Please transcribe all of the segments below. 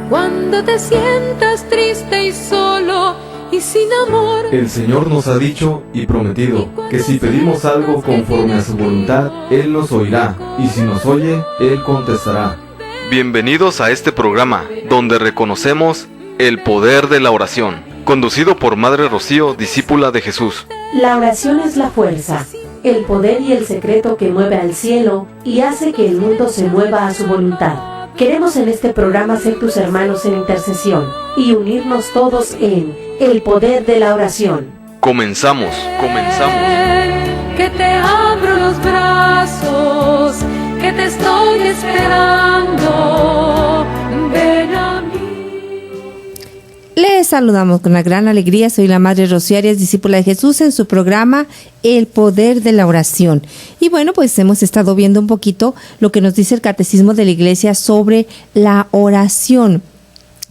Cuando te sientas triste y solo y sin amor, el Señor nos ha dicho y prometido que si pedimos algo conforme a su voluntad, Él nos oirá, y si nos oye, Él contestará. Bienvenidos a este programa, donde reconocemos el poder de la oración, conducido por Madre Rocío, discípula de Jesús. La oración es la fuerza, el poder y el secreto que mueve al cielo y hace que el mundo se mueva a su voluntad. Queremos en este programa ser tus hermanos en intercesión y unirnos todos en el poder de la oración. Comenzamos. que te abro los brazos, que te estoy esperando, ven a mí. Les saludamos con una gran alegría. Soy la Madre Rocío Arias, discípula de Jesús, en su programa El Poder de la Oración. Y bueno, pues hemos estado viendo un poquito lo que nos dice el Catecismo de la Iglesia sobre la oración,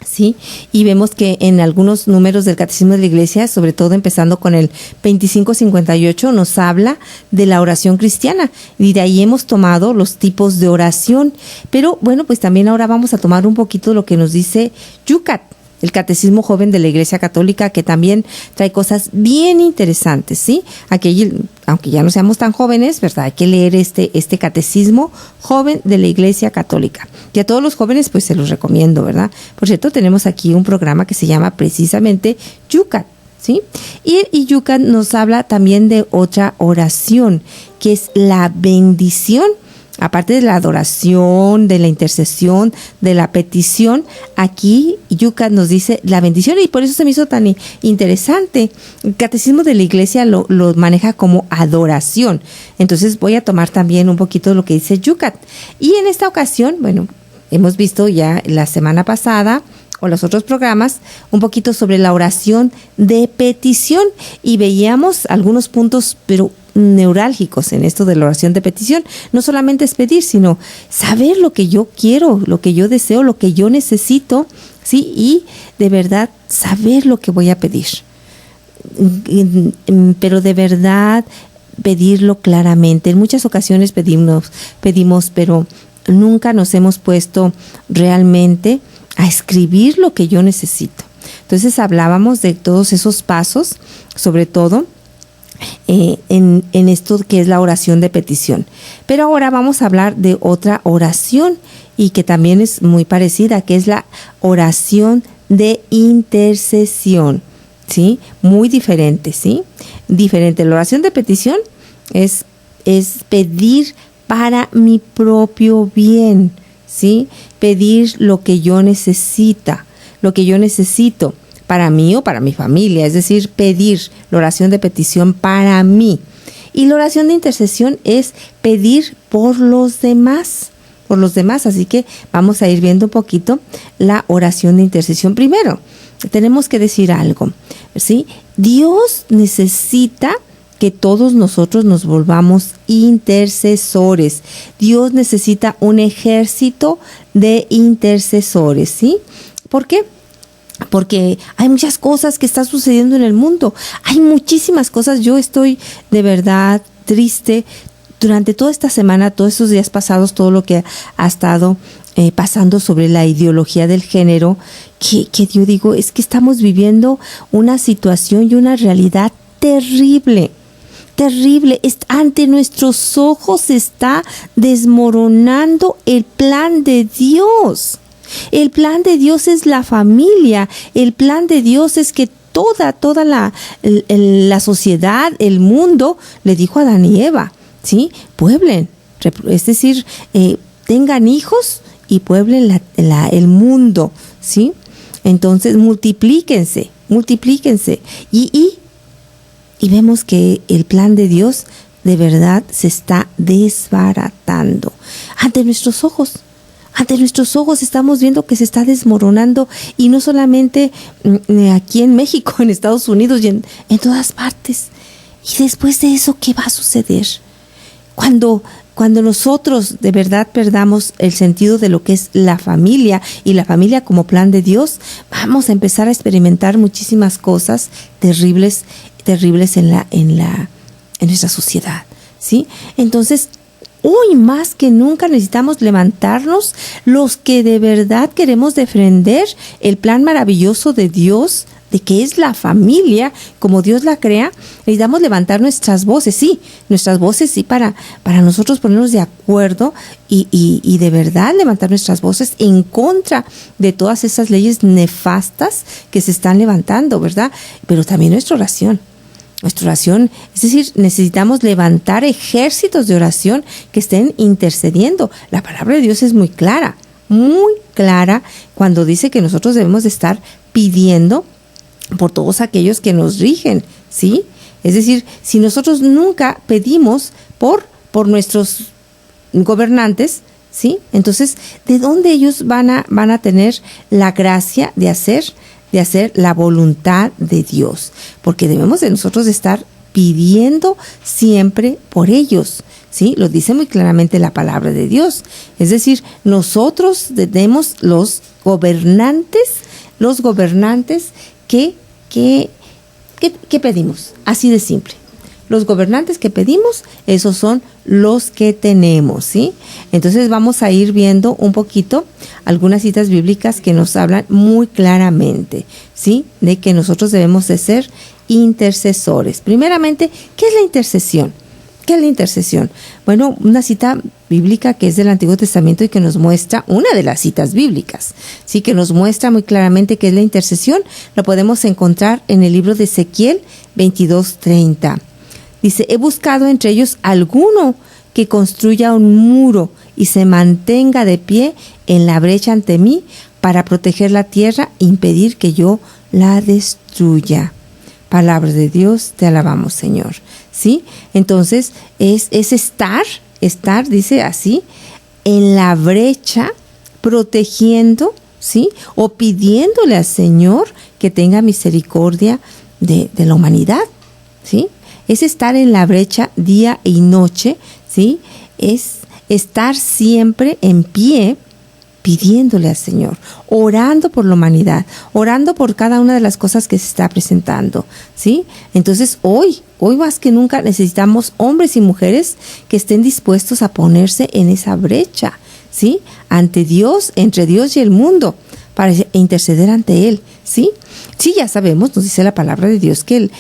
¿sí? Y vemos que en algunos números del Catecismo de la Iglesia, sobre todo empezando con el 2558, nos habla de la oración cristiana. Y de ahí hemos tomado los tipos de oración. Pero bueno, pues también ahora vamos a tomar un poquito lo que nos dice Yucat, el Catecismo Joven de la Iglesia Católica, que también trae cosas bien interesantes, ¿sí? Aquí, aunque ya no seamos tan jóvenes, ¿verdad? Hay que leer este Catecismo Joven de la Iglesia Católica. Y a todos los jóvenes, pues se los recomiendo, ¿verdad? Por cierto, tenemos aquí un programa que se llama precisamente Yucat, ¿sí? Y Yucat nos habla también de otra oración, que es la bendición. Aparte de la adoración, de la intercesión, de la petición, aquí Yucat nos dice la bendición, y por eso se me hizo tan interesante. El Catecismo de la Iglesia lo maneja como adoración. Entonces voy a tomar también un poquito de lo que dice Yucat. Y en esta ocasión, bueno, hemos visto ya la semana pasada o los otros programas un poquito sobre la oración de petición, y veíamos algunos puntos, pero neurálgicos en esto de la oración de petición. No solamente es pedir, sino saber lo que yo quiero, lo que yo deseo, lo que yo necesito, ¿sí? Y de verdad saber lo que voy a pedir. Pero de verdad pedirlo claramente. En muchas ocasiones pedimos, pero nunca nos hemos puesto realmente a escribir lo que yo necesito. Entonces hablábamos de todos esos pasos, sobre todo en esto que es la oración de petición. Pero ahora vamos a hablar de otra oración, y que también es muy parecida, que es la oración de intercesión, ¿sí? Muy diferente, ¿sí? Diferente. La oración de petición es pedir para mi propio bien, ¿sí? Pedir lo que yo necesito para mí o para mi familia, es decir, pedir la oración de petición para mí. Y la oración de intercesión es pedir por los demás, así que vamos a ir viendo un poquito la oración de intercesión. Primero, tenemos que decir algo, ¿sí? Dios necesita que todos nosotros nos volvamos intercesores. Dios necesita un ejército de intercesores, ¿sí? ¿Por qué? Porque hay muchas cosas que están sucediendo en el mundo. Hay muchísimas cosas. Yo estoy de verdad triste durante toda esta semana, todos estos días pasados, todo lo que ha estado pasando sobre la ideología del género, que yo digo, es que estamos viviendo una situación y una realidad terrible. Ante nuestros ojos se está desmoronando el plan de Dios. El plan de Dios es la familia. El plan de Dios es que toda la sociedad, el mundo, le dijo a Adán y Eva, ¿sí? Pueblen, es decir, tengan hijos y pueblen el mundo, ¿sí? Entonces multiplíquense. Y vemos que el plan de Dios de verdad se está desbaratando ante nuestros ojos. Ante nuestros ojos estamos viendo que se está desmoronando, y no solamente aquí en México, en Estados Unidos y en todas partes. Y después de eso, ¿qué va a suceder? Cuando nosotros de verdad perdamos el sentido de lo que es la familia, y la familia como plan de Dios, vamos a empezar a experimentar muchísimas cosas terribles en nuestra sociedad, ¿sí? Entonces, Hoy más que nunca necesitamos levantarnos los que de verdad queremos defender el plan maravilloso de Dios, de que es la familia, como Dios la crea. Necesitamos levantar nuestras voces, sí, para nosotros ponernos de acuerdo y de verdad levantar nuestras voces en contra de todas esas leyes nefastas que se están levantando, ¿verdad? Pero también nuestra oración, es decir, necesitamos levantar ejércitos de oración que estén intercediendo. La palabra de Dios es muy clara cuando dice que nosotros debemos de estar pidiendo por todos aquellos que nos rigen, ¿sí? Es decir, si nosotros nunca pedimos por nuestros gobernantes, ¿sí? Entonces, ¿de dónde ellos van a tener la gracia de hacer la voluntad de Dios? Porque debemos de nosotros estar pidiendo siempre por ellos, ¿sí? Lo dice muy claramente la palabra de Dios. Es decir, nosotros tenemos los gobernantes ¿Qué pedimos? Así de simple. Los gobernantes que pedimos, esos son los que tenemos, ¿sí? Entonces vamos a ir viendo un poquito algunas citas bíblicas que nos hablan muy claramente, ¿sí? De que nosotros debemos de ser intercesores. Primeramente, ¿qué es la intercesión? ¿Qué es la intercesión? Bueno, una cita bíblica que es del Antiguo Testamento y que nos muestra, una de las citas bíblicas, sí, que nos muestra muy claramente qué es la intercesión, lo podemos encontrar en el libro de Ezequiel 22:30. Dice, he buscado entre ellos alguno que construya un muro y se mantenga de pie en la brecha ante mí para proteger la tierra e impedir que yo la destruya. Palabra de Dios, te alabamos, Señor. ¿Sí? Entonces, es estar, dice así, en la brecha, protegiendo, ¿sí? O pidiéndole al Señor que tenga misericordia de la humanidad, ¿sí? Es estar en la brecha día y noche, ¿sí? Es estar siempre en pie, pidiéndole al Señor, orando por la humanidad, orando por cada una de las cosas que se está presentando, ¿sí? Entonces hoy más que nunca necesitamos hombres y mujeres que estén dispuestos a ponerse en esa brecha, ¿sí? Ante Dios, entre Dios y el mundo, para interceder ante Él, ¿sí? Sí, ya sabemos, nos dice la palabra de Dios que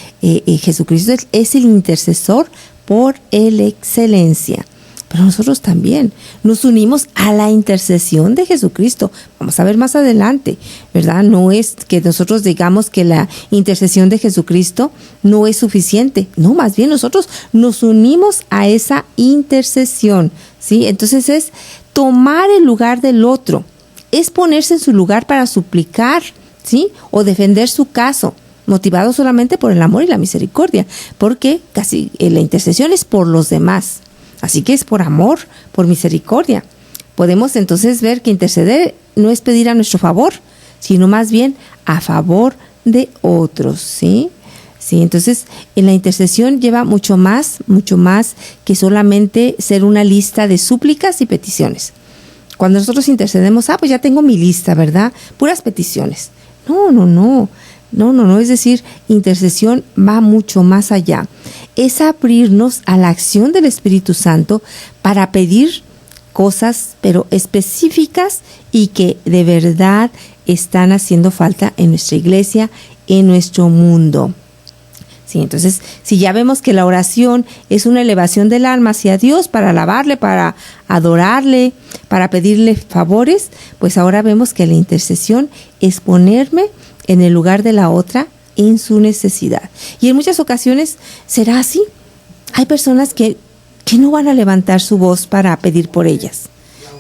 Jesucristo es el intercesor por excelencia. Pero nosotros también nos unimos a la intercesión de Jesucristo. Vamos a ver más adelante, ¿verdad? No es que nosotros digamos que la intercesión de Jesucristo no es suficiente. No, más bien nosotros nos unimos a esa intercesión, ¿sí? Entonces es tomar el lugar del otro, es ponerse en su lugar para suplicar, ¿sí? O defender su caso, motivado solamente por el amor y la misericordia, porque casi la intercesión es por los demás. Así que es por amor, por misericordia. Podemos entonces ver que interceder no es pedir a nuestro favor, sino más bien a favor de otros, ¿sí? Sí, entonces en la intercesión lleva mucho más que solamente ser una lista de súplicas y peticiones. Cuando nosotros intercedemos, pues ya tengo mi lista, ¿verdad? Puras peticiones. No, es decir, intercesión va mucho más allá. Es abrirnos a la acción del Espíritu Santo para pedir cosas, pero específicas y que de verdad están haciendo falta en nuestra iglesia, en nuestro mundo. Sí, entonces, si ya vemos que la oración es una elevación del alma hacia Dios para alabarle, para adorarle, para pedirle favores, pues ahora vemos que la intercesión es ponerme en el lugar de la otra en su necesidad. Y en muchas ocasiones será así. Hay personas que no van a levantar su voz para pedir por ellas,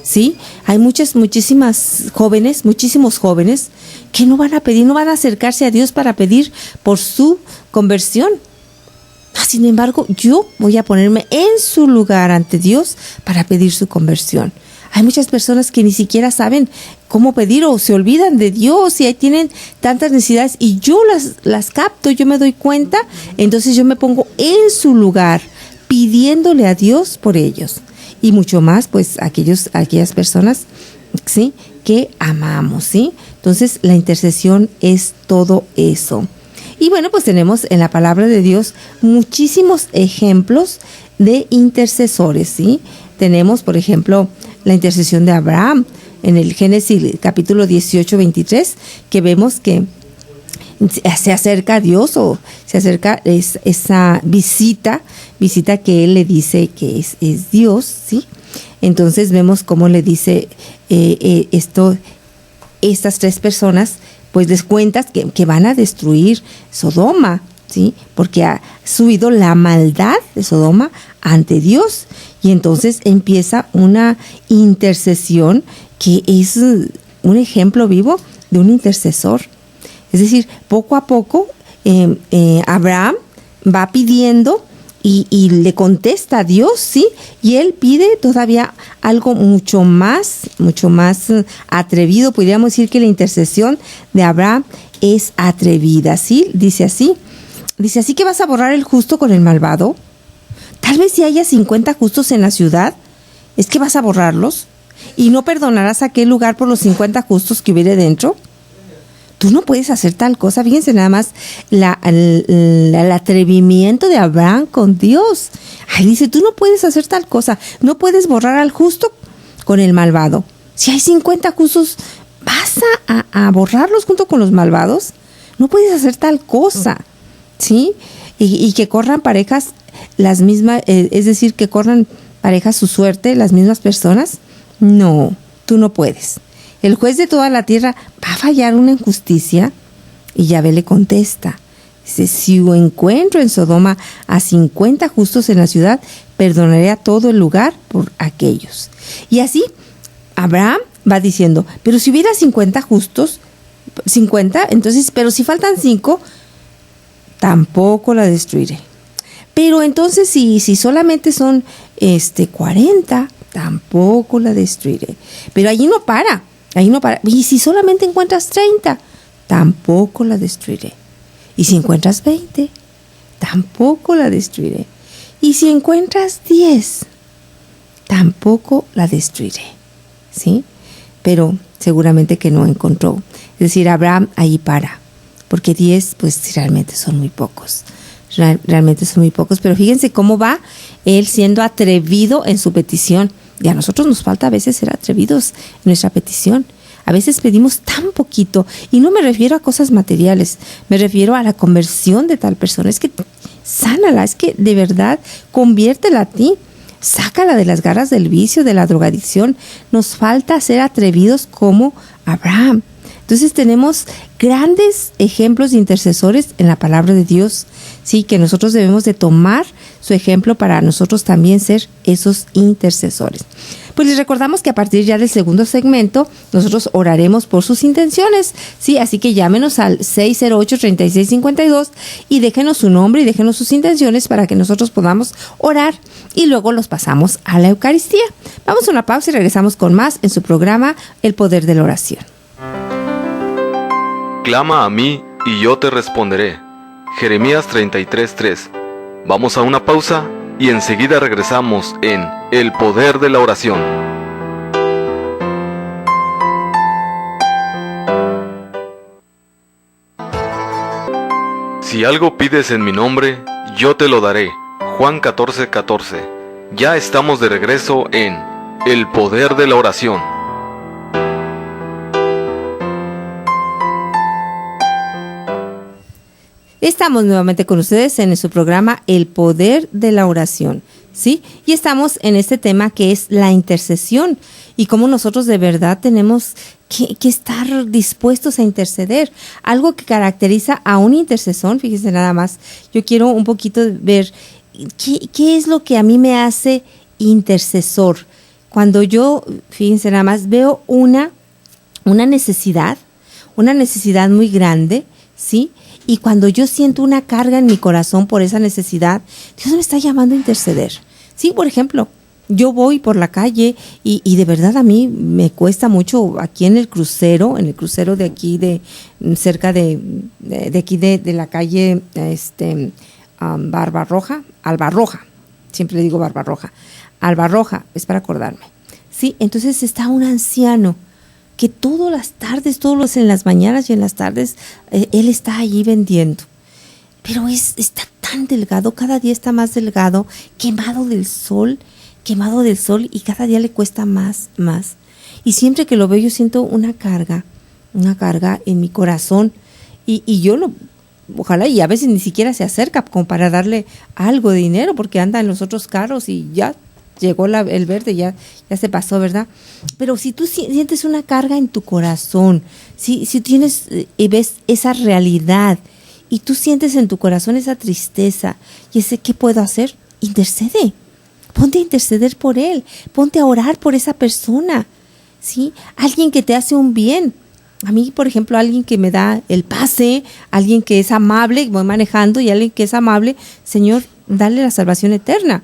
¿sí? Hay muchísimos jóvenes que no van a pedir, no van a acercarse a Dios para pedir por su conversión. Sin embargo, yo voy a ponerme en su lugar ante Dios para pedir su conversión. Hay muchas personas que ni siquiera saben cómo pedir o se olvidan de Dios y ahí tienen tantas necesidades y yo las capto, yo me doy cuenta, entonces yo me pongo en su lugar pidiéndole a Dios por ellos. Y mucho más, pues, aquellas personas, ¿sí?, que amamos, ¿sí? Entonces, la intercesión es todo eso. Y bueno, pues tenemos en la palabra de Dios muchísimos ejemplos de intercesores, ¿sí? tenemos, por ejemplo, la intercesión de Abraham en el Génesis capítulo 18, 23, que vemos que se acerca a Dios, o se acerca esa visita que él le dice que es Dios, ¿sí? Entonces vemos cómo le dice estas tres personas, pues les cuentas que van a destruir Sodoma, ¿sí? Porque ha subido la maldad de Sodoma ante Dios. Y entonces empieza una intercesión que es un ejemplo vivo de un intercesor. Es decir, poco a poco Abraham va pidiendo y le contesta a Dios, ¿sí? Y él pide todavía algo mucho más atrevido. Podríamos decir que la intercesión de Abraham es atrevida, ¿sí? Dice así que vas a borrar el justo con el malvado. Tal vez si haya 50 justos en la ciudad, ¿es que vas a borrarlos? ¿Y no perdonarás aquel lugar por los 50 justos que hubiere dentro? Tú no puedes hacer tal cosa. Fíjense nada más el atrevimiento de Abraham con Dios. Ay, dice, tú no puedes hacer tal cosa. No puedes borrar al justo con el malvado. Si hay 50 justos, ¿vas a borrarlos junto con los malvados? No puedes hacer tal cosa, ¿sí? Y que corran parejas las mismas, es decir, que corran parejas su suerte, las mismas personas. No, tú no puedes. El juez de toda la tierra va a fallar una injusticia. Y Yahvé le contesta, dice, si encuentro en Sodoma a 50 justos en la ciudad, perdonaré a todo el lugar por aquellos. Y así Abraham va diciendo, pero si hubiera 50 justos, 50, entonces, pero si faltan 5, tampoco la destruiré. Pero entonces si solamente son 40, tampoco la destruiré. Pero allí no para. Y si solamente encuentras 30, tampoco la destruiré. Y si encuentras 20, tampoco la destruiré. Y si encuentras 10, tampoco la destruiré. ¿Sí? Pero seguramente que no encontró. Es decir, Abraham ahí para. Porque 10, pues realmente son muy pocos. Realmente son muy pocos. Pero fíjense cómo va él siendo atrevido en su petición. Y a nosotros nos falta a veces ser atrevidos en nuestra petición. A veces pedimos tan poquito, y no me refiero a cosas materiales, me refiero a la conversión de tal persona. Es que sánala, es que de verdad conviértela a ti, sácala de las garras del vicio, de la drogadicción. Nos falta ser atrevidos como Abraham. Entonces tenemos grandes ejemplos de intercesores en la palabra de Dios, sí, que nosotros debemos de tomar su ejemplo para nosotros también ser esos intercesores. Pues les recordamos que a partir ya del segundo segmento nosotros oraremos por sus intenciones, sí, así que llámenos al 608-3652 y déjenos su nombre y déjenos sus intenciones para que nosotros podamos orar y luego los pasamos a la Eucaristía. Vamos a una pausa y regresamos con más en su programa El Poder de la Oración. Clama a mí y yo te responderé. Jeremías 33:3. Vamos a una pausa y enseguida regresamos en El Poder de la Oración. Si algo pides en mi nombre, yo te lo daré. Juan 14:14. Ya estamos de regreso en El Poder de la Oración. Estamos nuevamente con ustedes en su programa El Poder de la Oración, ¿sí? Y estamos en este tema que es la intercesión y cómo nosotros de verdad tenemos que estar dispuestos a interceder. Algo que caracteriza a un intercesor, fíjense nada más, yo quiero un poquito ver qué es lo que a mí me hace intercesor. Cuando yo, fíjense nada más, veo una necesidad muy grande, ¿sí? Y cuando yo siento una carga en mi corazón por esa necesidad, Dios me está llamando a interceder. Sí, por ejemplo, yo voy por la calle y de verdad a mí me cuesta mucho aquí en el crucero de aquí cerca de aquí de la calle Barbarroja, Albarroja, siempre le digo Barbarroja, Albarroja, es para acordarme. Sí, entonces está un anciano que todas las tardes, en las mañanas y en las tardes, él está allí vendiendo. Pero está tan delgado, cada día está más delgado, quemado del sol, quemado del sol y cada día le cuesta más. Y siempre que lo veo yo siento una carga en mi corazón y yo no, ojalá, y a veces ni siquiera se acerca como para darle algo de dinero porque anda en los otros carros y ya llegó el verde, ya se pasó, ¿verdad? Pero si tú sientes una carga en tu corazón, si tienes y ves esa realidad y tú sientes en tu corazón esa tristeza y ese ¿qué puedo hacer? Intercede, ponte a interceder por él, ponte a orar por esa persona, ¿sí? Alguien que te hace un bien. A mí, por ejemplo, alguien que me da el pase, alguien que es amable, voy manejando y alguien que es amable, Señor, dale la salvación eterna.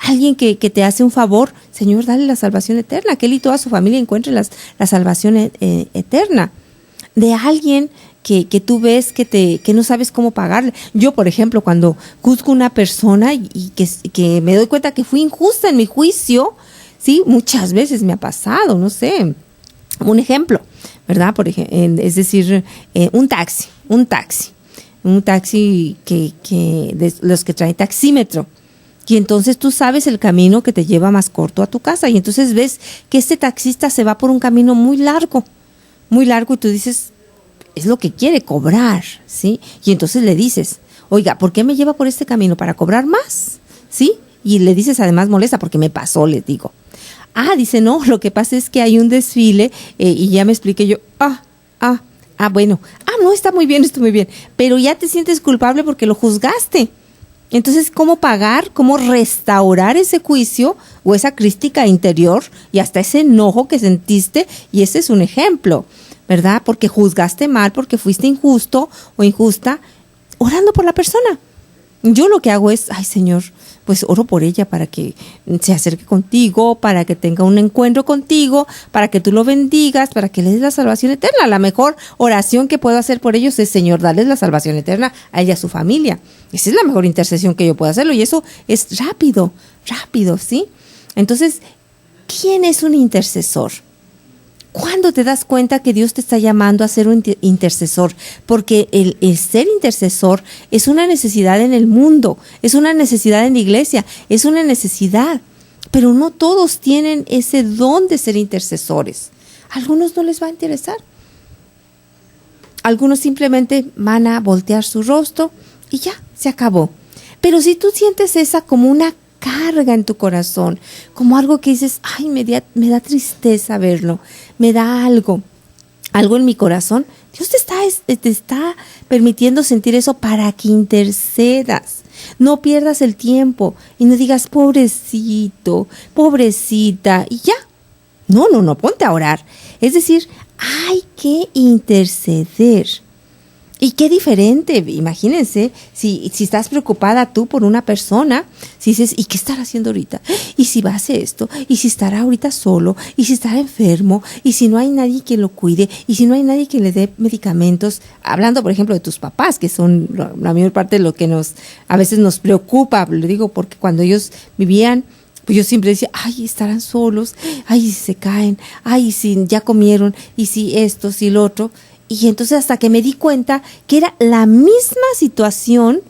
Alguien que te hace un favor, Señor, dale la salvación eterna, que él y toda su familia encuentren la salvación eterna. De alguien que tú ves que no sabes cómo pagarle. Yo, por ejemplo, cuando juzgo a una persona y que me doy cuenta que fui injusta en mi juicio, sí, muchas veces me ha pasado, no sé, un ejemplo, ¿verdad? Por ejemplo, es decir, un taxi que de los que trae taxímetro. Y entonces tú sabes el camino que te lleva más corto a tu casa. Y entonces ves que este taxista se va por un camino muy largo. Y tú dices, es lo que quiere cobrar, ¿sí? Y entonces le dices, oiga, ¿por qué me lleva por este camino? ¿Para cobrar más? ¿Sí? Y le dices además molesta porque me pasó, les digo. Dice, no, lo que pasa es que hay un desfile y ya me expliqué yo, bueno, no, está muy bien, pero ya te sientes culpable porque lo juzgaste. Entonces, ¿cómo pagar, cómo restaurar ese juicio o esa crítica interior y hasta ese enojo que sentiste? Y ese es un ejemplo, ¿verdad? Porque juzgaste mal, porque fuiste injusto o injusta, orando por la persona. Yo lo que hago es, Señor, pues oro por ella para que se acerque contigo, para que tenga un encuentro contigo, para que tú lo bendigas, para que le des la salvación eterna. La mejor oración que puedo hacer por ellos es, Señor, darles la salvación eterna a ella y a su familia. Esa es la mejor intercesión que yo puedo hacerlo y eso es rápido, ¿sí? Entonces, ¿quién es un intercesor? ¿Cuándo te das cuenta que Dios te está llamando a ser un intercesor? Porque el ser intercesor es una necesidad en el mundo, es una necesidad en la iglesia, es una necesidad. Pero no todos tienen ese don de ser intercesores. A algunos no les va a interesar. Algunos simplemente van a voltear su rostro y ya, se acabó. Pero si tú sientes esa como una carga en tu corazón, como algo que dices, me da tristeza verlo, me da algo en mi corazón, Dios te está permitiendo sentir eso para que intercedas. No pierdas el tiempo y no digas, pobrecito, pobrecita, y ya. No, ponte a orar. Es decir, hay que interceder. Y qué diferente, imagínense, si estás preocupada tú por una persona, si dices, ¿y qué estará haciendo ahorita? ¿Y si va a hacer esto? ¿Y si estará ahorita solo? ¿Y si estará enfermo? ¿Y si no hay nadie que lo cuide? ¿Y si no hay nadie que le dé medicamentos? Hablando, por ejemplo, de tus papás, que son la mayor parte de lo que a veces nos preocupa, lo digo porque cuando ellos vivían, pues yo siempre decía, estarán solos, si se caen, si ya comieron, y si esto, si lo otro. Y entonces hasta que me di cuenta que era la misma situación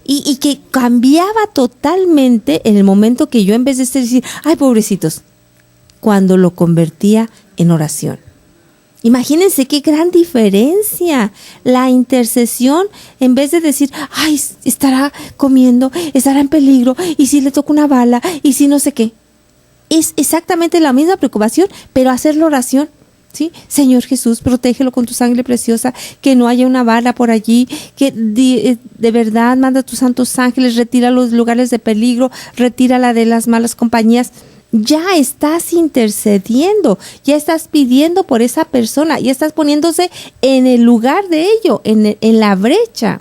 y que cambiaba totalmente en el momento que yo, en vez de decir, pobrecitos, cuando lo convertía en oración. Imagínense qué gran diferencia. La intercesión, en vez de decir, estará comiendo, estará en peligro, y si le toca una bala, y si no sé qué. Es exactamente la misma preocupación, pero hacer la oración. ¿Sí? Señor Jesús, protégelo con tu sangre preciosa, que no haya una bala por allí, que de verdad manda a tus santos ángeles, retira los lugares de peligro, retírala de las malas compañías. Ya estás intercediendo, ya estás pidiendo por esa persona, ya estás poniéndose en el lugar de ello, en la brecha.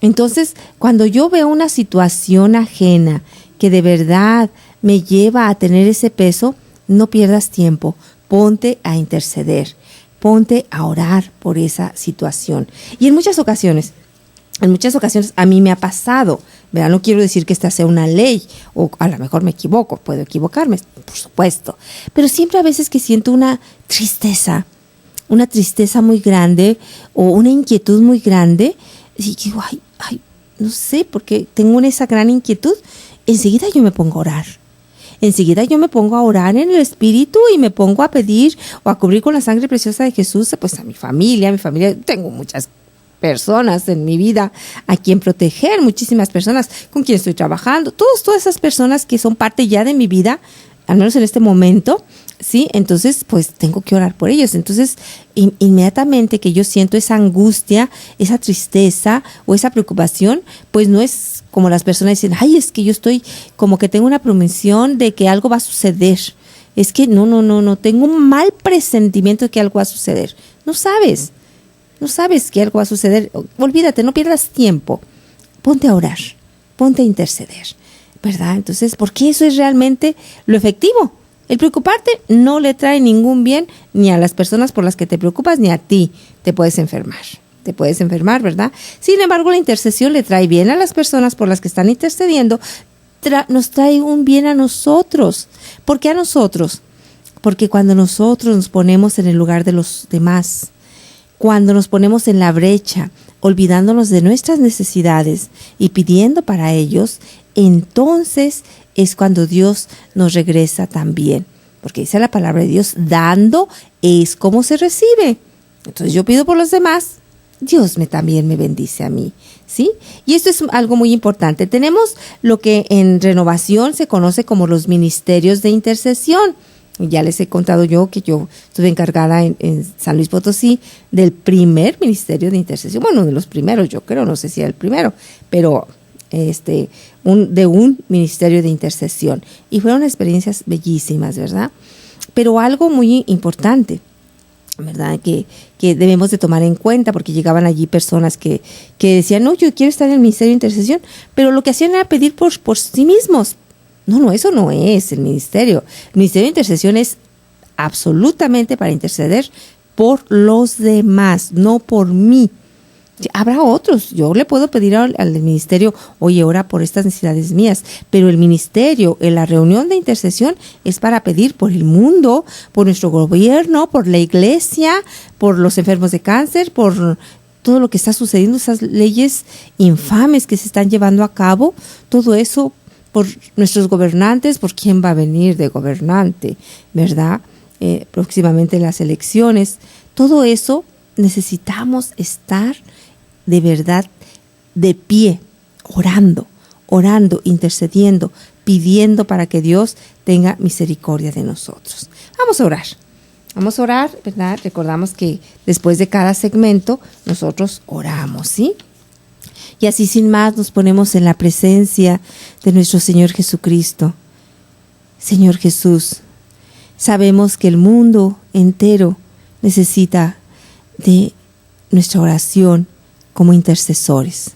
Entonces, cuando yo veo una situación ajena que de verdad me lleva a tener ese peso, no pierdas tiempo. Ponte a interceder, ponte a orar por esa situación. Y en muchas ocasiones a mí me ha pasado, ¿verdad? No quiero decir que esta sea una ley, o a lo mejor me equivoco, puedo equivocarme, por supuesto. Pero siempre a veces que siento una tristeza muy grande, o una inquietud muy grande, y digo, no sé, porque tengo esa gran inquietud, enseguida yo me pongo a orar. enseguida yo me pongo a orar en el Espíritu y me pongo a pedir o a cubrir con la sangre preciosa de Jesús, pues a mi familia, tengo muchas personas en mi vida a quien proteger, muchísimas personas con quien estoy trabajando, todas esas personas que son parte ya de mi vida, al menos en este momento, ¿sí? Entonces, pues tengo que orar por ellos. Entonces, inmediatamente que yo siento esa angustia, esa tristeza o esa preocupación, pues no es como las personas dicen, ay, es que yo estoy como que tengo una premonición de que algo va a suceder. Es que no, tengo un mal presentimiento de que algo va a suceder. No sabes que algo va a suceder. Olvídate, no pierdas tiempo. Ponte a orar, ponte a interceder, ¿verdad? Entonces, porque eso es realmente lo efectivo. El preocuparte no le trae ningún bien ni a las personas por las que te preocupas ni a ti. Te puedes enfermar, ¿verdad? Sin embargo, la intercesión le trae bien a las personas por las que están intercediendo, nos trae un bien a nosotros. ¿Por qué a nosotros? Porque cuando nosotros nos ponemos en el lugar de los demás, cuando nos ponemos en la brecha, olvidándonos de nuestras necesidades y pidiendo para ellos, entonces es cuando Dios nos regresa también. Porque dice la palabra de Dios, dando es como se recibe. Entonces yo pido por los demás, Dios también me bendice a mí, ¿sí? Y esto es algo muy importante. Tenemos lo que en Renovación se conoce como los ministerios de intercesión. Ya les he contado yo que yo estuve encargada en San Luis Potosí del primer ministerio de intercesión. Bueno, uno de los primeros, yo creo, no sé si era el primero, pero de un ministerio de intercesión. Y fueron experiencias bellísimas, ¿verdad? Pero algo muy importante, ¿verdad? Que debemos de tomar en cuenta, porque llegaban allí personas que decían, no, yo quiero estar en el ministerio de intercesión, pero lo que hacían era pedir por sí mismos. No, eso no es el ministerio. El ministerio de intercesión es absolutamente para interceder por los demás, no por mí. Habrá otros, yo le puedo pedir al ministerio, oye, ora por estas necesidades mías, pero el ministerio, en la reunión de intercesión, es para pedir por el mundo, por nuestro gobierno, por la iglesia, por los enfermos de cáncer, por todo lo que está sucediendo, esas leyes infames que se están llevando a cabo, todo eso por nuestros gobernantes, por quién va a venir de gobernante, ¿verdad? Próximamente las elecciones, todo eso necesitamos estar de verdad de pie, orando, intercediendo, pidiendo para que Dios tenga misericordia de nosotros. Vamos a orar, ¿verdad? Recordamos que después de cada segmento nosotros oramos, ¿sí? Y así sin más nos ponemos en la presencia de nuestro Señor Jesucristo. Señor Jesús, sabemos que el mundo entero necesita de nuestra oración como intercesores,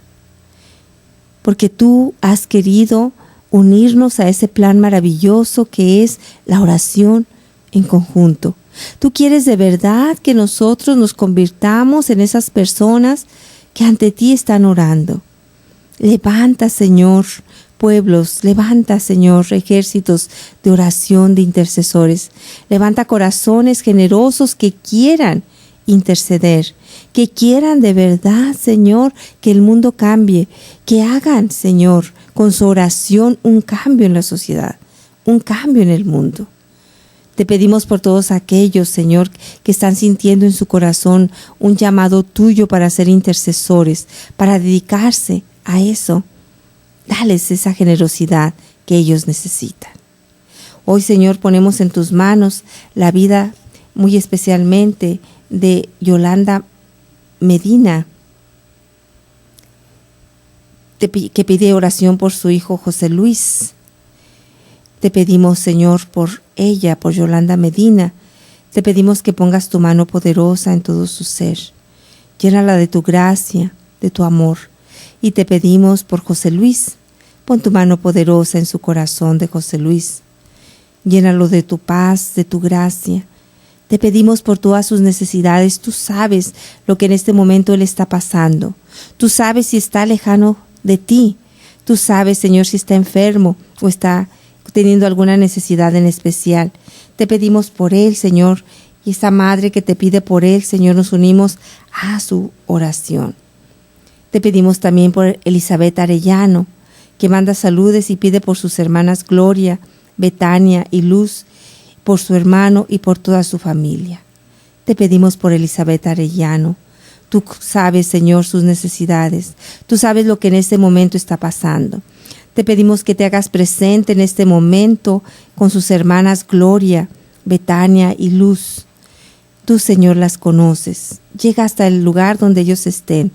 porque tú has querido unirnos a ese plan maravilloso que es la oración en conjunto. Tú quieres de verdad que nosotros nos convirtamos en esas personas que ante ti están orando. Levanta, Señor, pueblos, levanta, Señor, ejércitos de oración, de intercesores. Levanta corazones generosos que quieran interceder, que quieran de verdad, Señor, que el mundo cambie, que hagan, Señor, con su oración un cambio en la sociedad, un cambio en el mundo. Te pedimos por todos aquellos, Señor, que están sintiendo en su corazón un llamado tuyo para ser intercesores, para dedicarse a eso. Dales esa generosidad que ellos necesitan. Hoy, Señor, ponemos en tus manos la vida muy especialmente de Yolanda Medina, que pide oración por su hijo José Luis. Te pedimos, Señor, por ella, por Yolanda Medina. Te pedimos que pongas tu mano poderosa en todo su ser. Llénala de tu gracia, de tu amor. Y te pedimos por José Luis. Pon tu mano poderosa en su corazón de José Luis. Llénalo de tu paz, de tu gracia. Te pedimos por todas sus necesidades. Tú sabes lo que en este momento él está pasando. Tú sabes si está lejano de ti. Tú sabes, Señor, si está enfermo o está teniendo alguna necesidad en especial. Te pedimos por él, Señor, y esta madre que te pide por él, Señor, nos unimos a su oración. Te pedimos también por Elizabeth Arellano, que manda saludes y pide por sus hermanas Gloria, Betania y Luz, por su hermano y por toda su familia. Te pedimos por Elizabeth Arellano. Tú sabes, Señor, sus necesidades. Tú sabes lo que en este momento está pasando. Te pedimos que te hagas presente en este momento con sus hermanas Gloria, Betania y Luz. Tú, Señor, las conoces. Llega hasta el lugar donde ellos estén.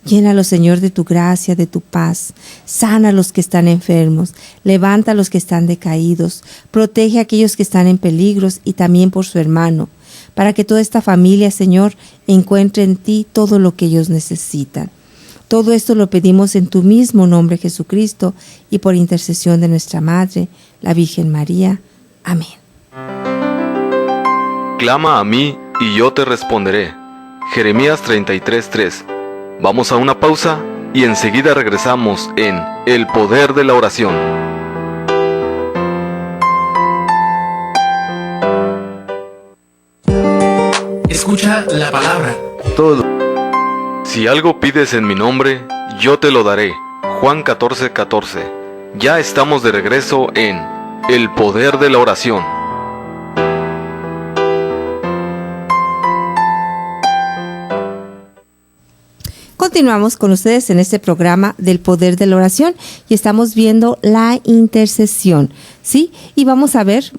Llénalos, Señor, de tu gracia, de tu paz. Sana a los que están enfermos. Levanta a los que están decaídos. Protege a aquellos que están en peligros y también por su hermano, para que toda esta familia, Señor, encuentre en ti todo lo que ellos necesitan. Todo esto lo pedimos en tu mismo nombre, Jesucristo, y por intercesión de nuestra Madre, la Virgen María. Amén. Clama a mí y yo te responderé. Jeremías 33:3. Vamos a una pausa y enseguida regresamos en El Poder de la Oración. Escucha la palabra. Todo. Si algo pides en mi nombre, yo te lo daré. Juan 14:14. Ya estamos de regreso en El Poder de la Oración. Continuamos con ustedes en este programa del Poder de la Oración y estamos viendo la intercesión, ¿sí? Y vamos a ver,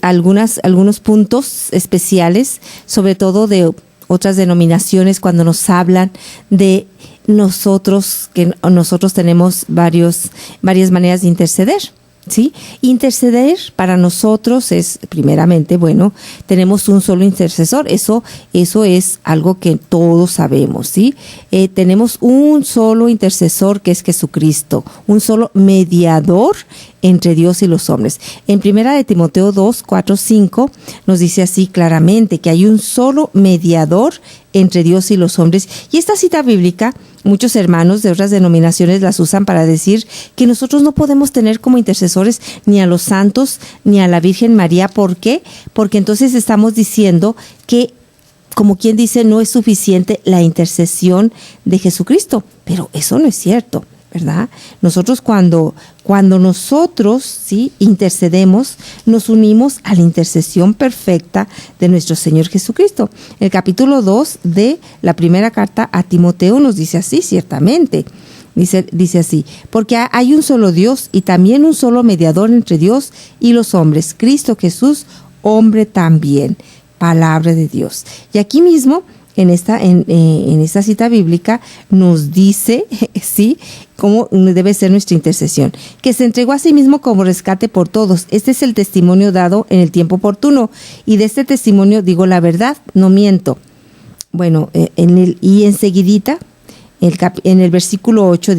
algunos puntos especiales, sobre todo de otras denominaciones cuando nos hablan de nosotros, que nosotros tenemos varias maneras de interceder. ¿Sí? Interceder para nosotros es, primeramente, tenemos un solo intercesor. Eso es algo que todos sabemos, ¿sí? Tenemos un solo intercesor que es Jesucristo, un solo mediador entre Dios y los hombres. En 1 Timoteo 2, 4, 5 nos dice así claramente que hay un solo mediador entre Dios y los hombres. Y esta cita bíblica, muchos hermanos de otras denominaciones las usan para decir que nosotros no podemos tener como intercesores ni a los santos ni a la Virgen María. ¿Por qué? Porque entonces estamos diciendo que, como quien dice, no es suficiente la intercesión de Jesucristo. Pero eso no es cierto, ¿verdad? Nosotros cuando nosotros, ¿sí?, intercedemos, nos unimos a la intercesión perfecta de nuestro Señor Jesucristo. El capítulo 2 de la primera carta a Timoteo nos dice así, ciertamente. Dice así: porque hay un solo Dios y también un solo mediador entre Dios y los hombres, Cristo Jesús, hombre también. Palabra de Dios. Y aquí mismo, en esta cita bíblica, nos dice, ¿sí?, cómo debe ser nuestra intercesión. Que se entregó a sí mismo como rescate por todos. Este es el testimonio dado en el tiempo oportuno. Y de este testimonio digo la verdad, no miento. Y enseguidita, en el versículo 8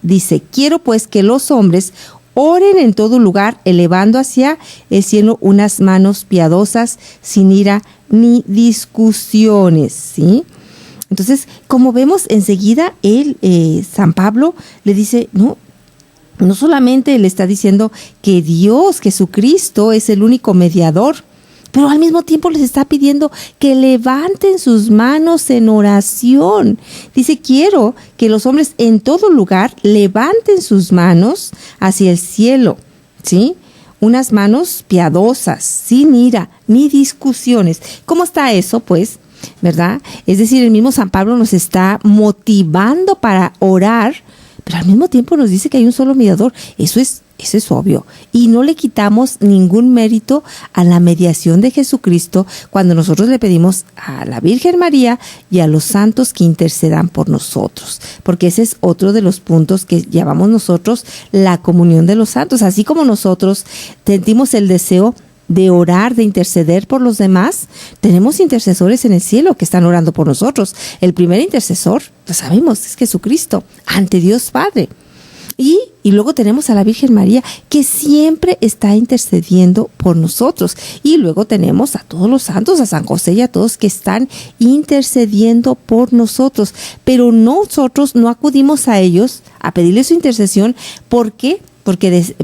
dice, quiero pues que los hombres oren en todo lugar, elevando hacia el cielo unas manos piadosas, sin ira ni discusiones, ¿sí? Entonces, como vemos enseguida, San Pablo le dice, no solamente le está diciendo que Dios, Jesucristo, es el único mediador, pero al mismo tiempo les está pidiendo que levanten sus manos en oración. Dice, quiero que los hombres en todo lugar levanten sus manos hacia el cielo, ¿sí? Unas manos piadosas, sin ira ni discusiones. ¿Cómo está eso, pues? ¿Verdad? Es decir, el mismo San Pablo nos está motivando para orar, pero al mismo tiempo nos dice que hay un solo mediador. Eso es obvio. Y no le quitamos ningún mérito a la mediación de Jesucristo cuando nosotros le pedimos a la Virgen María y a los santos que intercedan por nosotros. Porque ese es otro de los puntos que llamamos nosotros la comunión de los santos. Así como nosotros sentimos el deseo de orar, de interceder por los demás, tenemos intercesores en el cielo que están orando por nosotros. El primer intercesor, lo sabemos, es Jesucristo, ante Dios Padre. Y luego tenemos a la Virgen María, que siempre está intercediendo por nosotros. Y luego tenemos a todos los santos, a San José y a todos que están intercediendo por nosotros. Pero nosotros no acudimos a ellos a pedirle su intercesión. ¿Por qué? Porque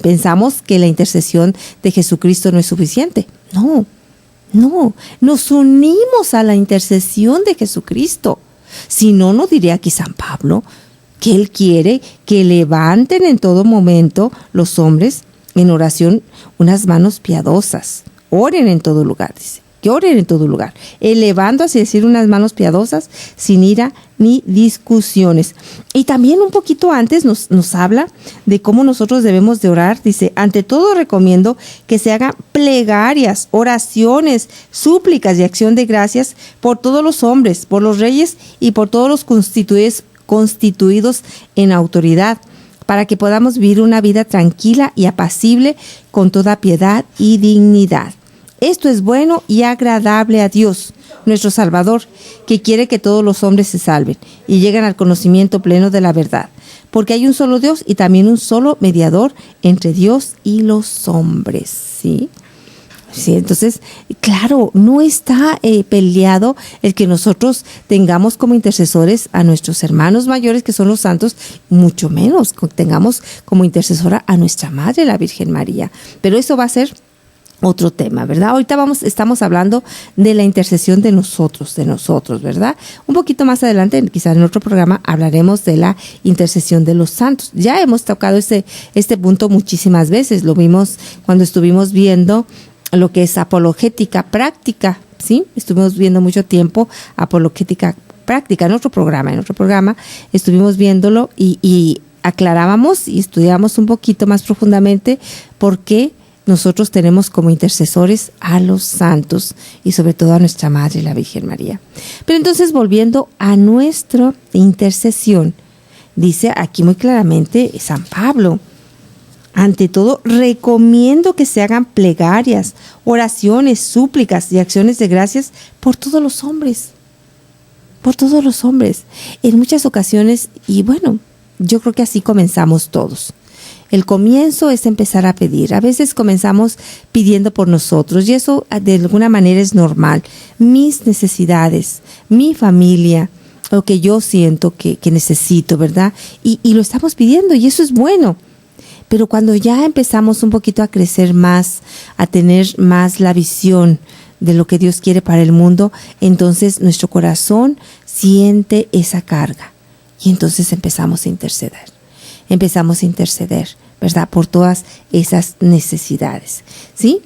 pensamos que la intercesión de Jesucristo no es suficiente. No, nos unimos a la intercesión de Jesucristo. Si no, no diría aquí San Pablo que él quiere que levanten en todo momento los hombres en oración unas manos piadosas. Oren en todo lugar, dice. Que oren en todo lugar, elevando, así decir, unas manos piadosas, sin ira ni discusiones. Y también un poquito antes nos habla de cómo nosotros debemos de orar. Dice, ante todo recomiendo que se hagan plegarias, oraciones, súplicas y acción de gracias por todos los hombres, por los reyes y por todos los constituidos en autoridad, para que podamos vivir una vida tranquila y apacible con toda piedad y dignidad. Esto es bueno y agradable a Dios, nuestro Salvador, que quiere que todos los hombres se salven y lleguen al conocimiento pleno de la verdad, porque hay un solo Dios y también un solo mediador entre Dios y los hombres, ¿sí? Sí, entonces, claro, no está peleado el que nosotros tengamos como intercesores a nuestros hermanos mayores, que son los santos, mucho menos tengamos como intercesora a nuestra Madre, la Virgen María. Pero eso va a ser otro tema, ¿verdad? Ahorita estamos hablando de la intercesión de nosotros, ¿verdad? Un poquito más adelante, quizás en otro programa, hablaremos de la intercesión de los santos. Ya hemos tocado este punto muchísimas veces. Lo vimos cuando estuvimos viendo lo que es apologética práctica, ¿sí? Estuvimos viendo mucho tiempo apologética práctica en otro programa estuvimos viéndolo y aclarábamos y estudiábamos un poquito más profundamente por qué nosotros tenemos como intercesores a los santos y sobre todo a nuestra Madre, la Virgen María. Pero entonces, volviendo a nuestra intercesión, dice aquí muy claramente San Pablo, ante todo, recomiendo que se hagan plegarias, oraciones, súplicas y acciones de gracias por todos los hombres. Por todos los hombres. En muchas ocasiones, y bueno, yo creo que así comenzamos todos. El comienzo es empezar a pedir. A veces comenzamos pidiendo por nosotros y eso de alguna manera es normal. Mis necesidades, mi familia, lo que yo siento que necesito, ¿verdad? Y lo estamos pidiendo y eso es bueno. Pero cuando ya empezamos un poquito a crecer más, a tener más la visión de lo que Dios quiere para el mundo, entonces nuestro corazón siente esa carga y entonces empezamos a interceder. ¿Verdad? Por todas esas necesidades, ¿sí?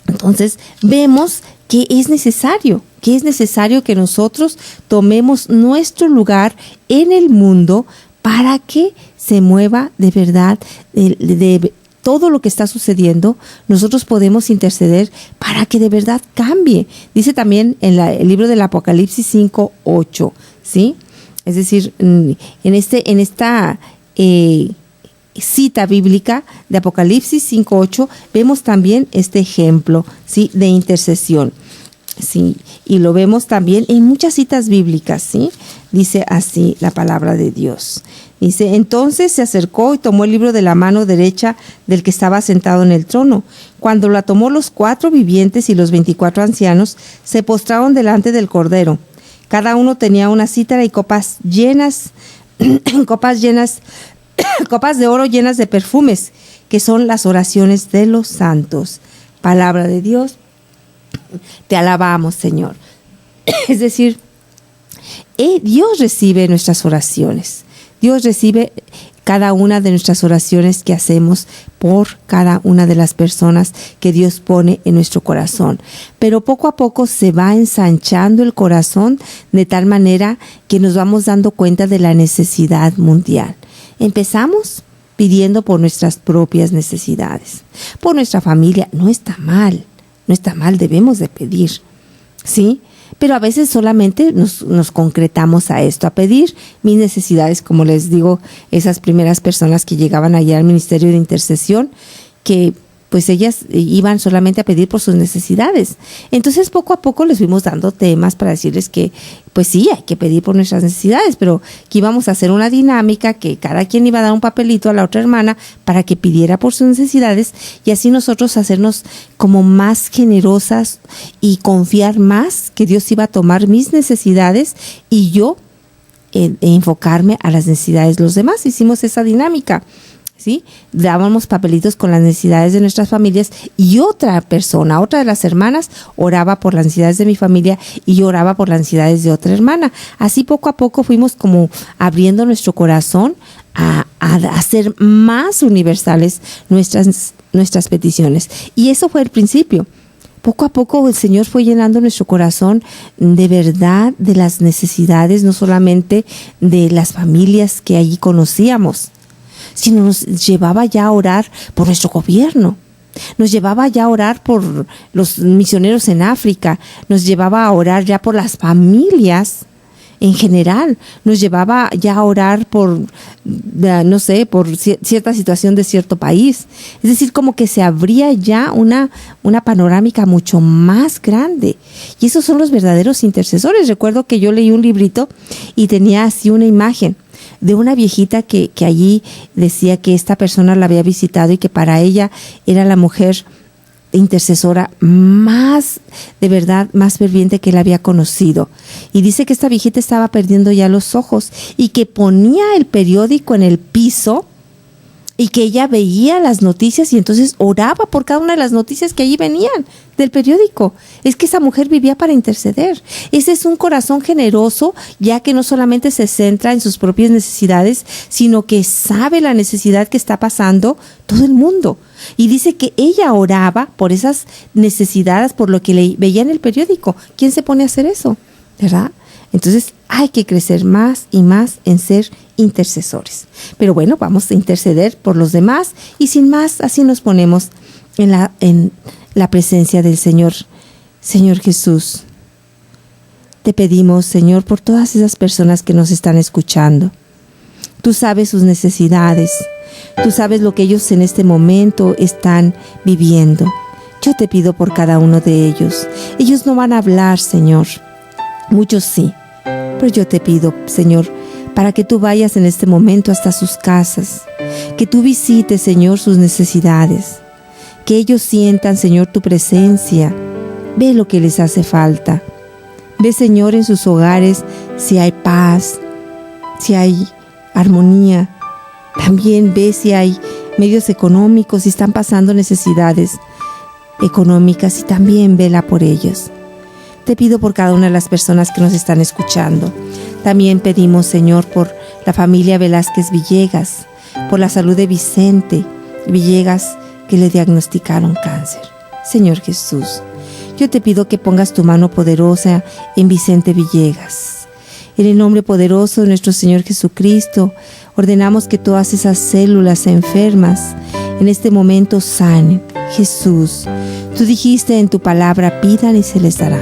Entonces, vemos que es necesario que nosotros tomemos nuestro lugar en el mundo para que se mueva de verdad de todo lo que está sucediendo. Nosotros podemos interceder para que de verdad cambie. Dice también en el libro del Apocalipsis 5:8, ¿sí? Es decir, en esta cita bíblica de Apocalipsis 5:8 vemos también este ejemplo, ¿sí? De intercesión, ¿sí? Y lo vemos también en muchas citas bíblicas, ¿sí? Dice así la palabra de Dios. Dice, entonces se acercó y tomó el libro de la mano derecha del que estaba sentado en el trono. Cuando la tomó, los 4 vivientes y los 24 ancianos se postraron delante del Cordero. Cada uno tenía una cítara y copas de oro llenas de perfumes, que son las oraciones de los santos. Palabra de Dios, te alabamos, Señor. Es decir, Dios recibe nuestras oraciones. Dios recibe cada una de nuestras oraciones que hacemos por cada una de las personas que Dios pone en nuestro corazón. Pero poco a poco se va ensanchando el corazón de tal manera que nos vamos dando cuenta de la necesidad mundial. Empezamos pidiendo por nuestras propias necesidades, por nuestra familia. No está mal, debemos de pedir, ¿sí? Pero a veces solamente nos concretamos a esto, a pedir mis necesidades, como les digo, esas primeras personas que llegaban allá al ministerio de intercesión, que pues ellas iban solamente a pedir por sus necesidades. Entonces poco a poco les fuimos dando temas para decirles que pues sí, hay que pedir por nuestras necesidades, pero que íbamos a hacer una dinámica que cada quien iba a dar un papelito a la otra hermana para que pidiera por sus necesidades y así nosotros hacernos como más generosas y confiar más que Dios iba a tomar mis necesidades y yo enfocarme a las necesidades de los demás. Hicimos esa dinámica, ¿sí? Dábamos papelitos con las necesidades de nuestras familias y otra persona, otra de las hermanas, oraba por las necesidades de mi familia y yo oraba por las necesidades de otra hermana. Así poco a poco fuimos como abriendo nuestro corazón a hacer más universales nuestras peticiones. Y eso fue el principio. Poco a poco el Señor fue llenando nuestro corazón de verdad de las necesidades, no solamente de las familias que allí conocíamos, sino nos llevaba ya a orar por nuestro gobierno. Nos llevaba ya a orar por los misioneros en África, nos llevaba a orar ya por las familias en general, nos llevaba ya a orar por, no sé, por cierta situación de cierto país. Es decir, como que se abría ya una panorámica mucho más grande. Y esos son los verdaderos intercesores. Recuerdo que yo leí un librito y tenía así una imagen de una viejita que allí decía que esta persona la había visitado y que para ella era la mujer intercesora más, de verdad, más ferviente que él había conocido. Y dice que esta viejita estaba perdiendo ya los ojos y que ponía el periódico en el piso y que ella veía las noticias y entonces oraba por cada una de las noticias que allí venían del periódico. Es que esa mujer vivía para interceder. Ese es un corazón generoso, ya que no solamente se centra en sus propias necesidades, sino que sabe la necesidad que está pasando todo el mundo. Y dice que ella oraba por esas necesidades, por lo que veía en el periódico. ¿Quién se pone a hacer eso? ¿Verdad? Entonces hay que crecer más y más en ser intercesores. Pero bueno, vamos a interceder por los demás y sin más, así nos ponemos en la presencia del Señor. Señor Jesús, te pedimos, Señor, por todas esas personas que nos están escuchando. Tú sabes sus necesidades. Tú sabes lo que ellos en este momento están viviendo. Yo te pido por cada uno de ellos. Ellos no van a hablar, Señor. Muchos sí. Pero yo te pido, Señor, para que tú vayas en este momento hasta sus casas. Que tú visites, Señor, sus necesidades. Que ellos sientan, Señor, tu presencia. Ve lo que les hace falta. Ve, Señor, en sus hogares si hay paz, si hay armonía. También ve si hay medios económicos, si están pasando necesidades económicas y también vela por ellos. Te pido por cada una de las personas que nos están escuchando. También pedimos, Señor, por la familia Velázquez Villegas, por la salud de Vicente Villegas, que le diagnosticaron cáncer. Señor Jesús, yo te pido que pongas tu mano poderosa en Vicente Villegas. En el nombre poderoso de nuestro Señor Jesucristo, ordenamos que todas esas células enfermas en este momento sanen. Jesús, tú dijiste en tu palabra, pidan y se les dará.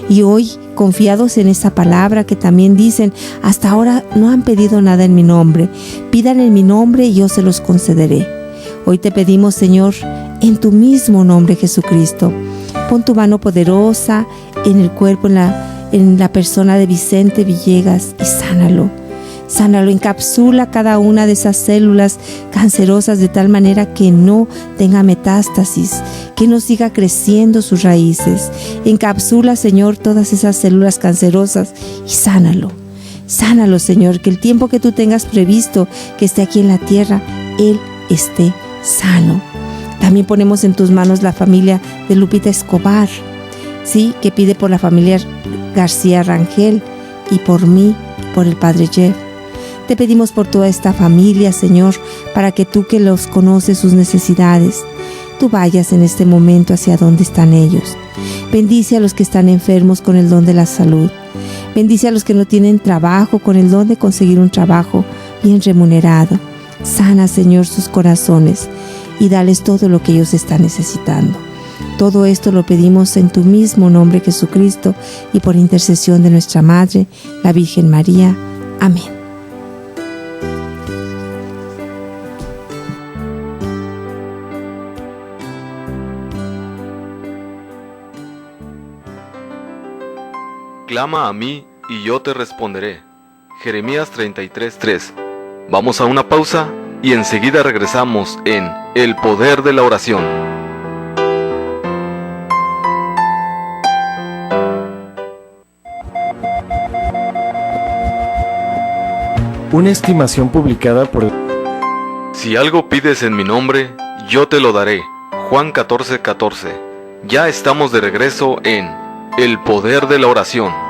Y hoy, confiados en esa palabra que también dicen, hasta ahora no han pedido nada en mi nombre, pidan en mi nombre y yo se los concederé. Hoy te pedimos, Señor, en tu mismo nombre, Jesucristo, pon tu mano poderosa en el cuerpo, en la persona de Vicente Villegas y sánalo. Sánalo, encapsula cada una de esas células cancerosas de tal manera que no tenga metástasis, que no siga creciendo sus raíces. Encapsula, Señor, todas esas células cancerosas y sánalo. Sánalo, Señor, que el tiempo que tú tengas previsto que esté aquí en la tierra, Él esté sano. También ponemos en tus manos la familia de Lupita Escobar, ¿sí? Que pide por la familia García Rangel y por mí, por el Padre Jeff. Te pedimos por toda esta familia, Señor, para que tú, que los conoces sus necesidades, tú vayas en este momento hacia donde están ellos. Bendice a los que están enfermos con el don de la salud. Bendice a los que no tienen trabajo con el don de conseguir un trabajo bien remunerado. Sana, Señor, sus corazones y dales todo lo que ellos están necesitando. Todo esto lo pedimos en tu mismo nombre, Jesucristo, y por intercesión de nuestra Madre, la Virgen María. Amén. Clama a mí y yo te responderé. Jeremías 33:3. Vamos a una pausa y enseguida regresamos en El Poder de la Oración. Una estimación publicada por... Si algo pides en mi nombre, yo te lo daré. Juan 14:14. Ya estamos de regreso en El Poder de la Oración.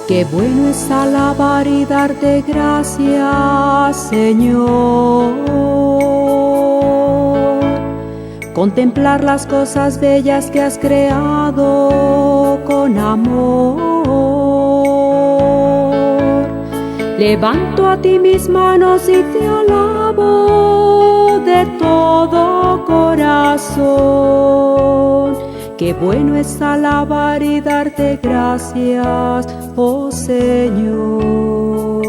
Qué bueno es alabar y darte gracias, Señor. Contemplar las cosas bellas que has creado con amor. Levanto a ti mis manos y te alabo de todo corazón. Qué bueno es alabar y darte gracias, oh Señor.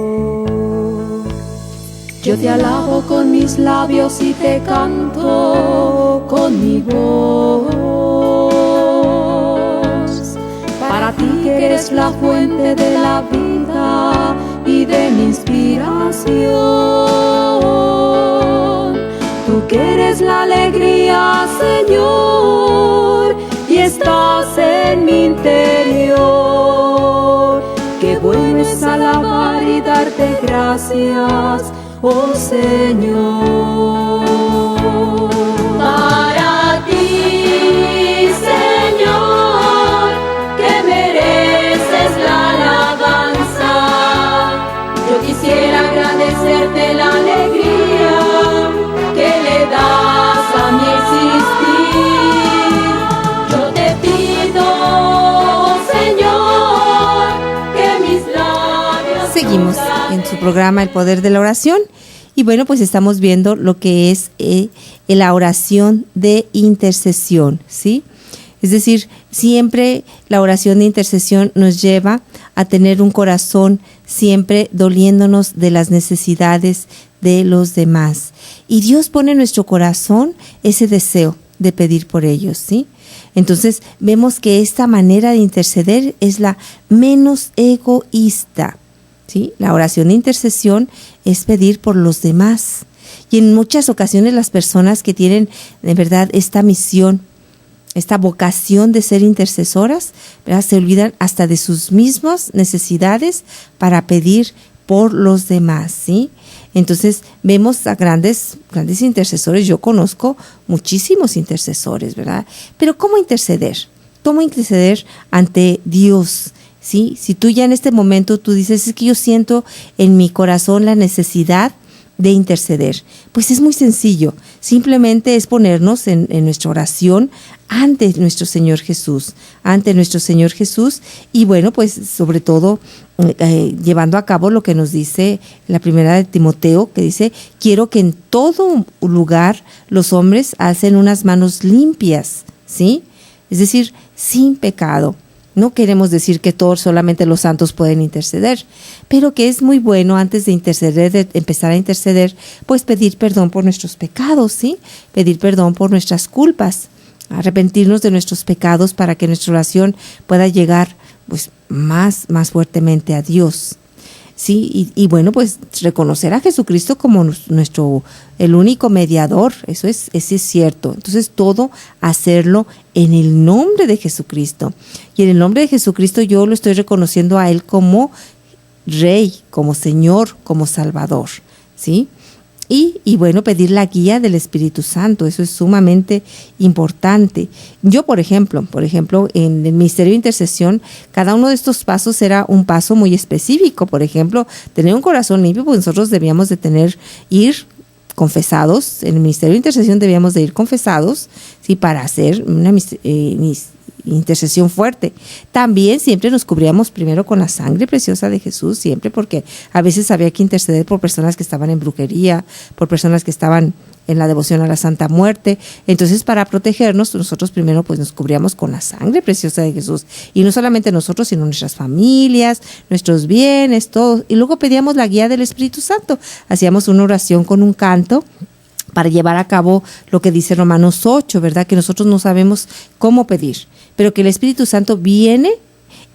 Yo te alabo con mis labios y te canto con mi voz. Para ti que eres la fuente de la vida y de mi inspiración. Tú que eres la alegría, Señor, y estás en mi interior. Qué bueno es alabar y darte gracias, oh Señor. Para ti, Señor, que mereces la alabanza, yo quisiera agradecerte la alegría que le das a mi existir. Yo te pido, Señor, que mis labios... Seguimos en su programa El Poder de la Oración. Y bueno, pues estamos viendo lo que es la oración de intercesión, ¿sí? Es decir, siempre la oración de intercesión nos lleva a tener un corazón siempre doliéndonos de las necesidades de los demás. Y Dios pone en nuestro corazón ese deseo de pedir por ellos, ¿sí? Entonces vemos que esta manera de interceder es la menos egoísta, ¿sí? La oración de intercesión es pedir por los demás. Y en muchas ocasiones las personas que tienen de verdad esta misión, esta vocación de ser intercesoras, ¿verdad?, se olvidan hasta de sus mismas necesidades para pedir por los demás, ¿sí? Entonces vemos a grandes intercesores. Yo conozco muchísimos intercesores, ¿verdad? Pero ¿cómo interceder? ¿Cómo interceder ante Dios? ¿Sí? Si tú ya en este momento tú dices, es que yo siento en mi corazón la necesidad de interceder, pues es muy sencillo. Simplemente es ponernos en nuestra oración ante nuestro Señor Jesús, y bueno, pues sobre todo llevando a cabo lo que nos dice la primera de Timoteo, que dice, quiero que en todo lugar los hombres alcen unas manos limpias, ¿sí? Es decir, sin pecado. No queremos decir que todos, solamente los santos pueden interceder, pero que es muy bueno antes de interceder, de empezar a interceder, pues pedir perdón por nuestros pecados, ¿sí? Pedir perdón por nuestras culpas, arrepentirnos de nuestros pecados para que nuestra oración pueda llegar pues más fuertemente a Dios, ¿sí? Y bueno, pues reconocer a Jesucristo como el único mediador, eso es cierto. Entonces todo hacerlo en el nombre de Jesucristo. Y en el nombre de Jesucristo yo lo estoy reconociendo a Él como Rey, como Señor, como Salvador, ¿sí? Y bueno, pedir la guía del Espíritu Santo, eso es sumamente importante. Yo, por ejemplo, en el ministerio de intercesión, cada uno de estos pasos era un paso muy específico. Por ejemplo, tener un corazón limpio, pues nosotros debíamos de ir confesados. En el ministerio de intercesión debíamos de ir confesados, ¿sí?, para hacer una intercesión fuerte. También siempre nos cubríamos primero con la sangre preciosa de Jesús, siempre, porque a veces había que interceder por personas que estaban en brujería, por personas que estaban en la devoción a la Santa Muerte. Entonces, para protegernos, nosotros primero pues nos cubríamos con la sangre preciosa de Jesús, y no solamente nosotros, sino nuestras familias, nuestros bienes, todo. Y luego pedíamos la guía del Espíritu Santo. Hacíamos una oración con un canto para llevar a cabo lo que dice Romanos 8, ¿verdad? Que nosotros no sabemos cómo pedir, pero que el Espíritu Santo viene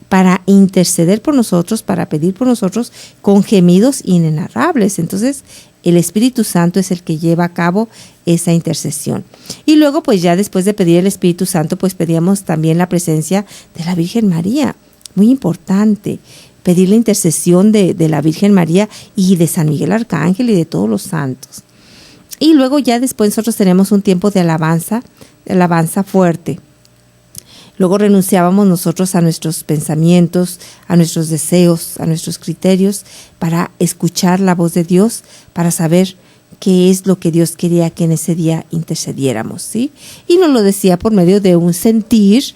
para interceder por nosotros, para pedir por nosotros con gemidos inenarrables. Entonces, el Espíritu Santo es el que lleva a cabo esa intercesión. Y luego, pues ya después de pedir el Espíritu Santo, pues pedíamos también la presencia de la Virgen María. Muy importante, pedir la intercesión de la Virgen María y de San Miguel Arcángel y de todos los santos. Y luego ya después nosotros tenemos un tiempo de alabanza fuerte. Luego renunciábamos nosotros a nuestros pensamientos, a nuestros deseos, a nuestros criterios, para escuchar la voz de Dios, para saber qué es lo que Dios quería que en ese día intercediéramos, ¿sí? Y nos lo decía por medio de un sentir,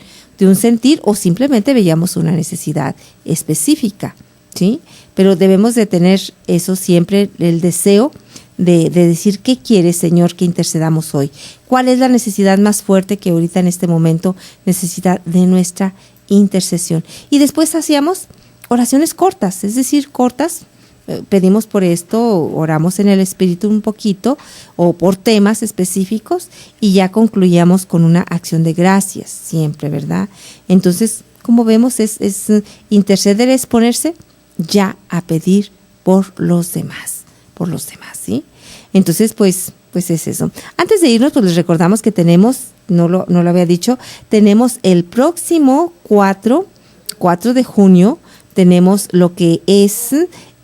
o simplemente veíamos una necesidad específica, ¿sí? Pero debemos de tener eso siempre, el deseo de decir, ¿qué quieres, Señor, que intercedamos hoy? ¿Cuál es la necesidad más fuerte que ahorita en este momento necesita de nuestra intercesión? Y después hacíamos oraciones cortas, es decir, cortas, pedimos por esto, oramos en el Espíritu un poquito, o por temas específicos, y ya concluíamos con una acción de gracias, siempre, ¿verdad? Entonces, como vemos, es interceder, es ponerse ya a pedir por los demás, ¿sí? Entonces, pues es eso. Antes de irnos, pues les recordamos que tenemos, no lo había dicho, tenemos el próximo 4 de junio, tenemos lo que es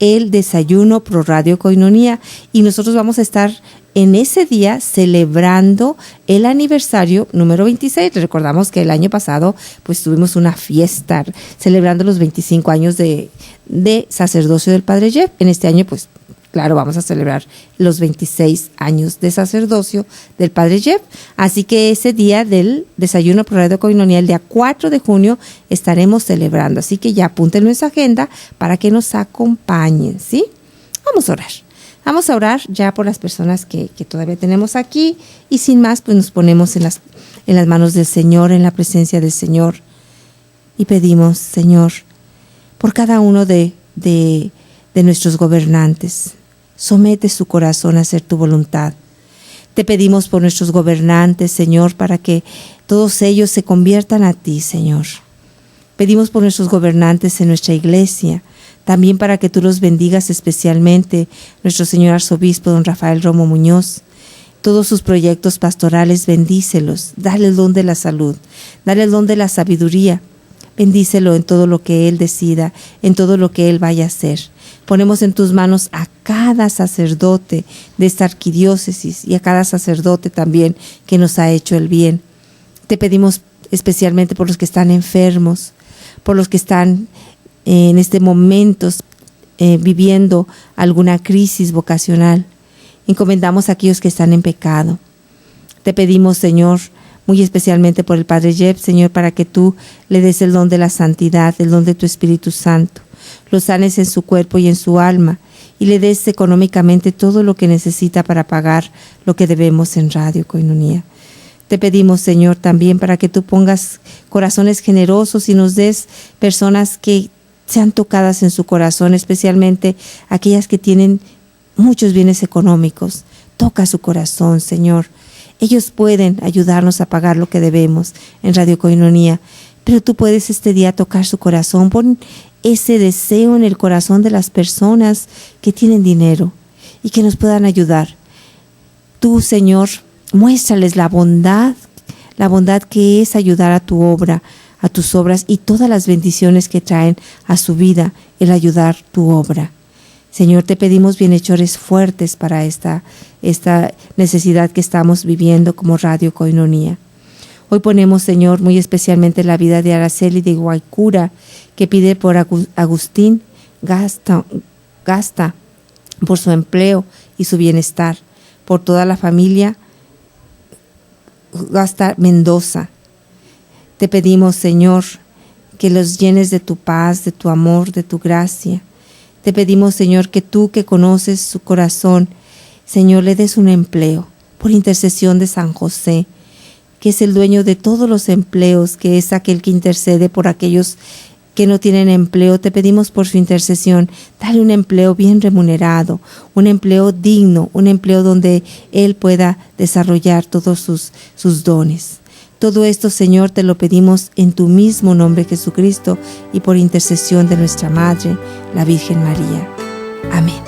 el desayuno pro Radio Koinonia, y nosotros vamos a estar en ese día celebrando el aniversario número 26. Recordamos que el año pasado pues tuvimos una fiesta celebrando los 25 años de sacerdocio del Padre Jeff. En este año pues claro, vamos a celebrar los 26 años de sacerdocio del Padre Jeff. Así que ese día del desayuno pro Radio Koinonia, el día 4 de junio, estaremos celebrando. Así que ya apúntenlo en su agenda para que nos acompañen, ¿sí? Vamos a orar. Vamos a orar ya por las personas que todavía tenemos aquí, y sin más, pues nos ponemos en las manos del Señor, en la presencia del Señor, y pedimos, Señor, por cada uno de nuestros gobernantes. Somete su corazón a hacer tu voluntad. Te pedimos por nuestros gobernantes, Señor, para que todos ellos se conviertan a ti, Señor. Pedimos por nuestros gobernantes en nuestra iglesia, también para que tú los bendigas especialmente, nuestro señor arzobispo, don Rafael Romo Muñoz. Todos sus proyectos pastorales, bendícelos, dale el don de la salud, dale el don de la sabiduría, bendícelo en todo lo que él decida, en todo lo que él vaya a hacer. Ponemos en tus manos a cada sacerdote de esta arquidiócesis y a cada sacerdote también que nos ha hecho el bien. Te pedimos especialmente por los que están enfermos, por los que están en este momento viviendo alguna crisis vocacional. Encomendamos a aquellos que están en pecado. Te pedimos, Señor, muy especialmente por el Padre Jeff, Señor, para que tú le des el don de la santidad, el don de tu Espíritu Santo, lo sanes en su cuerpo y en su alma, y le des económicamente todo lo que necesita para pagar lo que debemos en Radio Koinonia. Te pedimos, Señor, también para que tú pongas corazones generosos y nos des personas que sean tocadas en su corazón, especialmente aquellas que tienen muchos bienes económicos. Toca su corazón, Señor. Ellos pueden ayudarnos a pagar lo que debemos en Radio Koinonia, pero tú puedes este día tocar su corazón. Pon ese deseo en el corazón de las personas que tienen dinero y que nos puedan ayudar. Tú, Señor, muéstrales la bondad que es ayudar a tu obra, a tus obras, y todas las bendiciones que traen a su vida el ayudar tu obra. Señor, te pedimos bienhechores fuertes para esta necesidad que estamos viviendo como Radio Koinonia. Hoy ponemos, Señor, muy especialmente la vida de Araceli de Guaycura, que pide por Agustín Gasta por su empleo y su bienestar, por toda la familia Gasta Mendoza. Te pedimos, Señor, que los llenes de tu paz, de tu amor, de tu gracia. Te pedimos, Señor, que tú, que conoces su corazón, Señor, le des un empleo por intercesión de San José, que es el dueño de todos los empleos, que es aquel que intercede por aquellos que no tienen empleo. Te pedimos por su intercesión, dale un empleo bien remunerado, un empleo digno, un empleo donde él pueda desarrollar todos sus dones. Todo esto, Señor, te lo pedimos en tu mismo nombre, Jesucristo, y por intercesión de nuestra Madre, la Virgen María. Amén.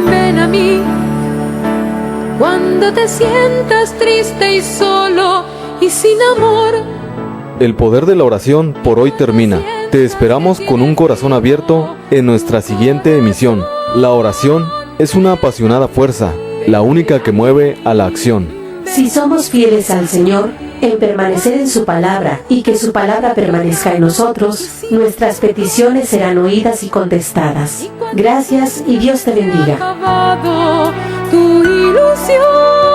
Ven a mí cuando te sientas triste y solo y sin amor. El poder de la oración por hoy termina. Te esperamos con un corazón abierto en nuestra siguiente emisión. La oración es una apasionada fuerza, la única que mueve a la acción. Si somos fieles al Señor, en permanecer en su palabra y que su palabra permanezca en nosotros, nuestras peticiones serán oídas y contestadas. Gracias y Dios te bendiga. Tu ilusión.